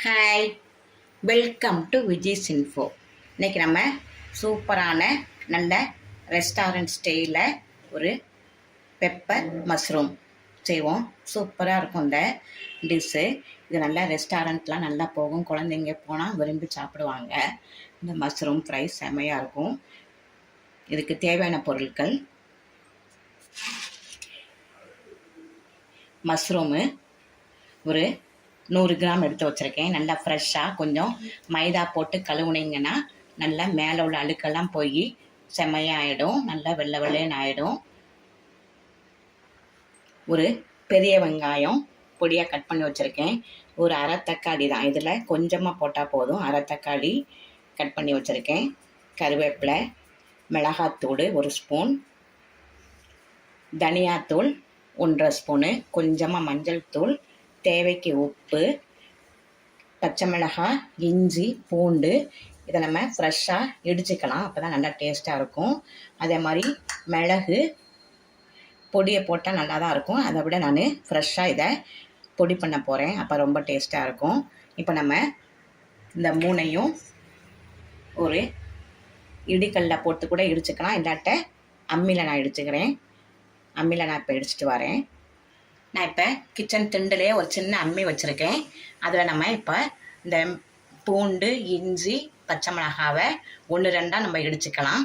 Hi, welcome to Vijay's info. இன்றைக்கி நம்ம சூப்பரான நல்ல ரெஸ்டாரண்ட் ஸ்டைலில் ஒரு பெப்பர் மஷ்ரூம் செய்வோம். சூப்பராக இருக்கும் இந்த டிஷ்ஷு. இது நல்லா ரெஸ்டாரண்ட்லாம் நல்லா போகும். குழந்தைங்க போனால் விரும்பி சாப்பிடுவாங்க. இந்த மஷ்ரூம் ஃப்ரை செமையாக இருக்கும். இதுக்கு தேவையான பொருட்கள்: மஷ்ரூமு ஒரு 100 கிராம் எடுத்து வச்சுருக்கேன். நல்லா ஃப்ரெஷ்ஷாக கொஞ்சம் மைதா போட்டு கழுவுனீங்கன்னா நல்லா மேலே உள்ள அழுக்கெல்லாம் போய் செமையாகிடும். நல்லா வெள்ளை வெள்ளைன்னு ஆகிடும். ஒரு பெரிய வெங்காயம் பொடியாக கட் பண்ணி வச்சுருக்கேன். ஒரு அரை தக்காளி தான், இதில் கொஞ்சமாக போட்டால் போதும். அரை தக்காளி கட் பண்ணி வச்சுருக்கேன். கருவேப்பிலை, மிளகாத்தூள் 1 ஸ்பூன், தனியாத்தூள் 1.5 ஸ்பூனு, கொஞ்சமாக மஞ்சள் தூள், தேவைக்கு உப்பு, பச்சை மிளகாய், இஞ்சி, பூண்டு. இதை நம்ம ஃப்ரெஷ்ஷாக இடிச்சிக்கலாம், அப்போ தான் நல்லா டேஸ்ட்டாக இருக்கும். அதே மாதிரி மிளகு பொடியை போட்டால் நல்லா தான் இருக்கும். அதை விட நான் ஃப்ரெஷ்ஷாக இதை பொடி பண்ண போகிறேன், அப்போ ரொம்ப டேஸ்ட்டாக இருக்கும். இப்போ நம்ம இந்த 3ஐயும் ஒரு இடிக்கல்ல போட்டு கூட இடிச்சுக்கலாம், இல்லாட்ட அம்மியில் நான் இடிச்சுக்கிறேன். அம்மியில் நான் இப்போ இடிச்சிட்டு வரேன். நான் இப்போ கிச்சன் திண்டுலேயே ஒரு சின்ன அம்மி வச்சுருக்கேன். அதில் நம்ம இப்போ இந்த பூண்டு, இஞ்சி, பச்சை மிளகாவை 1-2 நம்ம இடிச்சுக்கலாம்.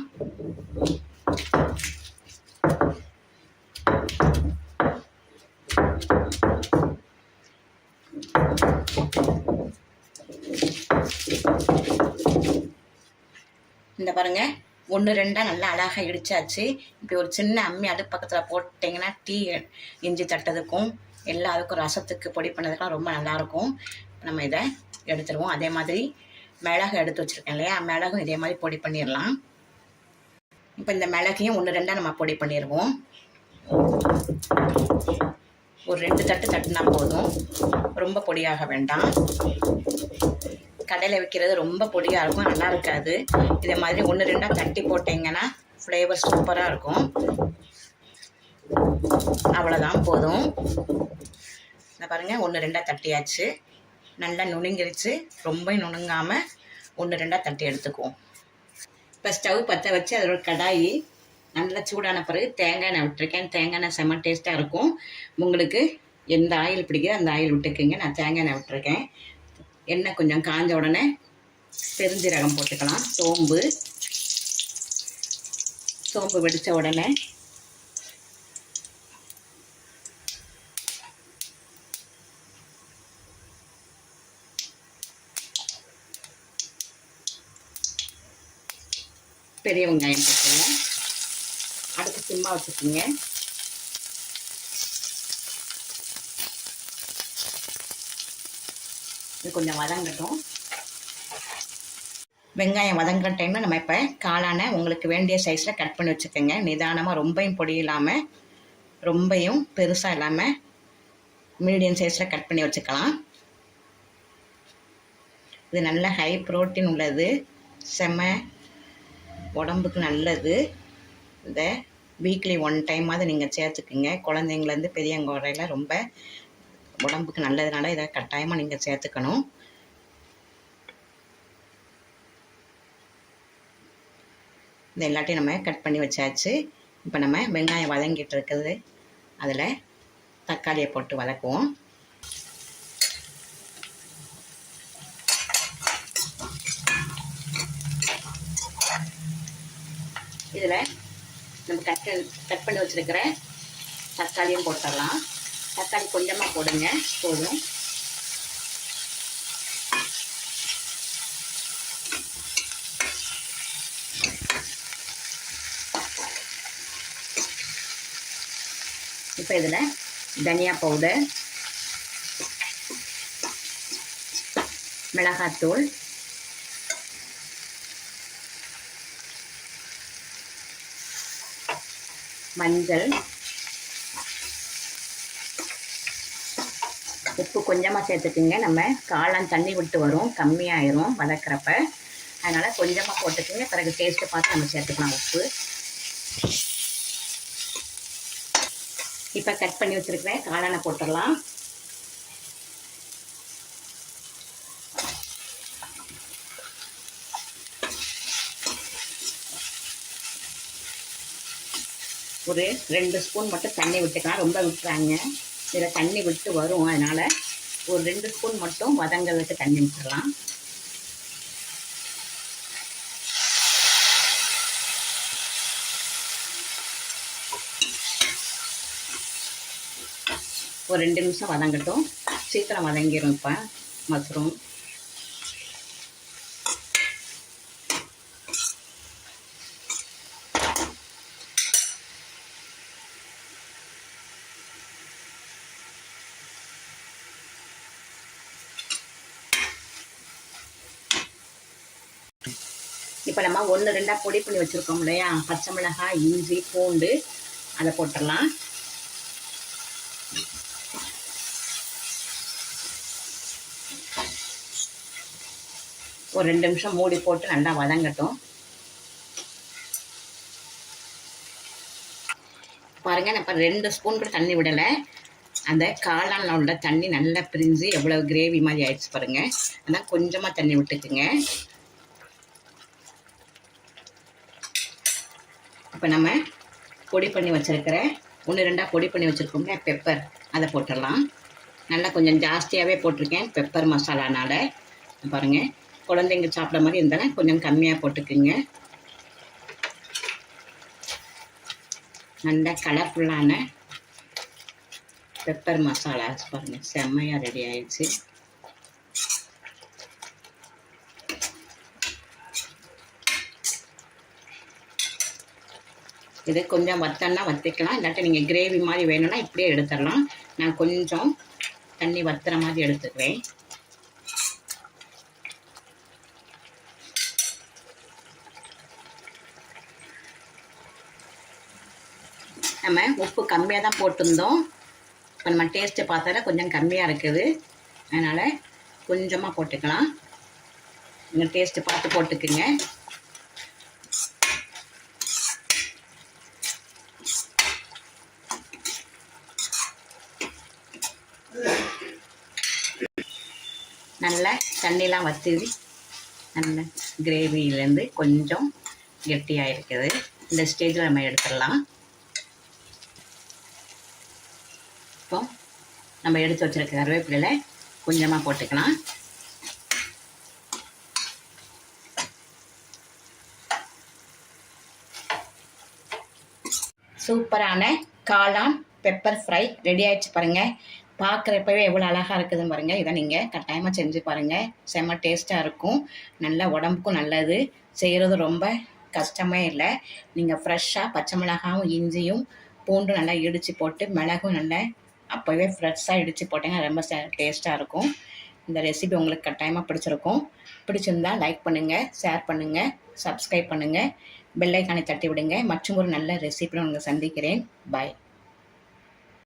இந்த பாருங்க, 1-2 நல்லா அழகாக இடிச்சாச்சு. இப்படி ஒரு சின்ன அம்மி அடுப்பு பக்கத்தில் போட்டிங்கன்னா டீ, இஞ்சி தட்டதுக்கும் எல்லாத்துக்கும் ரசத்துக்கு பொடி பண்ணதுக்கெலாம் ரொம்ப நல்லாயிருக்கும். நம்ம இதை எடுத்துருவோம். அதே மாதிரி மிளகு எடுத்து வச்சுருக்கேன் இல்லையா, மிளகும் இதே மாதிரி பொடி பண்ணிடலாம். இப்போ இந்த மிளகையும் 1-2 நம்ம பொடி பண்ணிடுவோம். ஒரு 2 தட்டு தட்டுனா போதும், ரொம்ப பொடியாக வேண்டாம். கடையில் வைக்கிறது ரொம்ப பொடியாக இருக்கும், நல்லா இருக்காது. இதே மாதிரி 1-2 தட்டி போட்டிங்கன்னா ஃப்ளேவர் சூப்பராக இருக்கும். அவ்வளோதான், போதும். இந்த பாருங்கள், 1-2 தட்டியாச்சு. நல்லா நுணுங்கிருச்சு. ரொம்ப நுணுங்காமல் 1-2 தட்டி எடுத்துக்குவோம். இப்போ ஸ்டவ் பற்ற வச்சு அதோட கடாயி நல்லா சூடான பிறகு தேங்காய் எண்ணெய் விட்டுருக்கேன். தேங்காய் எண்ணெய் செம்ம டேஸ்ட்டாக இருக்கும். உங்களுக்கு எந்த ஆயில் பிடிக்குதோ அந்த ஆயில் விட்டுக்குங்க. நான் தேங்காய் எண்ணெய் விட்டுருக்கேன். எண்ணெய் கொஞ்சம் காஞ்ச உடனே பெருஞ்சீரகம் போட்டுக்கலாம். சோம்பு வெடித்த உடனே பெரிய வெங்காயம் போட்டுங்க. அடுத்து சிம்மா வச்சுக்கோங்க. இது கொஞ்சம் வதங்கட்டும். வெங்காயம் வதங்குற டைமில் நம்ம இப்போ காளானை உங்களுக்கு வேண்டிய சைஸில் கட் பண்ணி வச்சுக்கோங்க. நிதானமாக, ரொம்பையும் பொடி இல்லாமல் ரொம்பையும் பெருசாக இல்லாமல் மீடியம் சைஸில் கட் பண்ணி வச்சுக்கலாம். இது நல்ல ஹை ப்ரோட்டீன் உள்ளது, செம்ம உடம்புக்கு நல்லது. இதை வீக்லி 1 டைமாவது நீங்கள் சேர்த்துக்குங்க. குழந்தைங்கலேருந்து பெரியவங்க வரையில் ரொம்ப உடம்புக்கு நல்லதுனால இதை கட்டாயமாக நீங்கள் சேர்த்துக்கணும். இது எல்லாத்தையும் நம்ம கட் பண்ணி வச்சாச்சு. இப்போ நம்ம வெங்காயம் வதங்கிட்டு இருக்குது, அதில் தக்காளியை போட்டு வதக்குவோம். இதில் நம்ம கட் பண்ணி வச்சுருக்கிற தக்காளியும் போட்டுடலாம். தக்காளி கொஞ்சமாக போடுங்க, போதும். இப்போ இதில் தனியா பவுடர், மிளகாத்தூள், மஞ்சள், உப்பு கொஞ்சமாக சேர்த்துக்குங்க. நம்ம காளான் தண்ணி விட்டு வரும், கம்மியாயிரும் வதக்கிறப்ப, அதனால் கொஞ்சமாக போட்டுக்குங்க. பிறகு டேஸ்ட்டு பார்த்து நம்ம சேர்த்துக்கலாம் உப்பு. இப்போ கட் பண்ணி வச்சுருக்கிறேன் காளானை போட்டுடலாம். ஒரு 2 ஸ்பூன் மட்டும் தண்ணி விட்டுக்கலாம், ரொம்ப விட்டுறாங்க. இதில் தண்ணி விட்டு வரும், அதனால் ஒரு 2 ஸ்பூன் மட்டும் வதங்கிறதுக்கு தண்ணி விட்டுடலாம். ஒரு 2 நிமிஷம் வதங்கட்டும், சீக்கிரம் வதங்கிடும். இப்போ மஷ்ரூம் இப்போ நம்ம 1-2 பொடி பண்ணி வச்சுருக்கோம் இல்லையா, பச்சை மிளகாய், இஞ்சி, பூண்டு, அதை போட்டுடலாம். ஒரு 2 நிமிஷம் மூடி போட்டு நல்லா வதங்கட்டும். பாருங்கள், நான் இப்போ 2 ஸ்பூன் கூட தண்ணி விடலை. அந்த காளானில் உள்ள தண்ணி நல்லா பிரிஞ்சு எவ்வளோ கிரேவி மாதிரி ஆயிடுச்சு பாருங்கள். அதான் கொஞ்சமாக தண்ணி விட்டுக்குங்க. இப்போ நம்ம பொடி பண்ணி வச்சுருக்கிற 1-2 பொடி பண்ணி வச்சுருக்கோம்ல பெப்பர், அதை போட்டுடலாம். நல்லா கொஞ்சம் ஜாஸ்தியாகவே போட்டிருக்கேன் பெப்பர் மசாலானால். பாருங்கள், குழந்தைங்க சாப்பிட்ற மாதிரி இருந்தாலும் கொஞ்சம் கம்மியாக போட்டுக்குங்க. நல்ல கலர்ஃபுல்லான பெப்பர் மசாலா பாருங்கள், செம்மையாக ரெடி ஆயிடுச்சு. இது கொஞ்சம் வத்தன்னா வத்திக்கலாம், இல்லாட்டி நீங்கள் கிரேவி மாதிரி வேணும்னா இப்படியே எடுத்துடலாம். நான் கொஞ்சம் தண்ணி வத்துற மாதிரி எடுத்துக்கிறேன். நம்ம உப்பு கம்மியாக தான் போட்டிருந்தோம். இப்போ நம்ம டேஸ்ட்டு பார்த்தால கொஞ்சம் கம்மியாக இருக்குது, அதனால் கொஞ்சமாக போட்டுக்கலாம். நீங்கள் டேஸ்ட்டு பார்த்து போட்டுக்குங்க. நல்லா தண்ணிலாம் வற்றி நல்ல கிரேவியிலேருந்து கொஞ்சம் கெட்டியாக இருக்குது. இந்த ஸ்டேஜில் நம்ம எடுத்துடலாம். இப்போ நம்ம எடுத்து வச்சுருக்க கருவேப்பிலையில் கொஞ்சமாக போட்டுக்கலாம். சூப்பரான காளான் பெப்பர் ஃப்ரை ரெடி ஆகிடுச்சு பாருங்கள். பார்க்குறப்பவே எவ்வளோ அழகாக இருக்குதுன்னு பாருங்கள். இதை நீங்கள் கட்டாயமாக செஞ்சு பாருங்கள், செம்ம டேஸ்ட்டாக இருக்கும். நல்லா உடம்புக்கும் நல்லது, செய்கிறது ரொம்ப கஷ்டமே இல்லை. நீங்கள் ஃப்ரெஷ்ஷாக பச்சை மிளகாயும் இஞ்சியும் பூண்டும் நல்லா இடித்து போட்டு மிளகும் நல்லா அப்போவே ஃப்ரெஷ்ஷாக இடித்து போட்டிங்கன்னா ரொம்ப டேஸ்ட்டாக இருக்கும். இந்த ரெசிபி உங்களுக்கு கட்டாயமாக பிடிச்சிருக்கும். பிடிச்சிருந்தால் லைக் பண்ணுங்கள், ஷேர் பண்ணுங்கள், சப்ஸ்கிரைப் பண்ணுங்கள், பெல் ஐக்கானை தட்டி விடுங்க. மற்றும் ஒரு நல்ல ரெசிபியை உங்களை சந்திக்கிறேன். பாய்.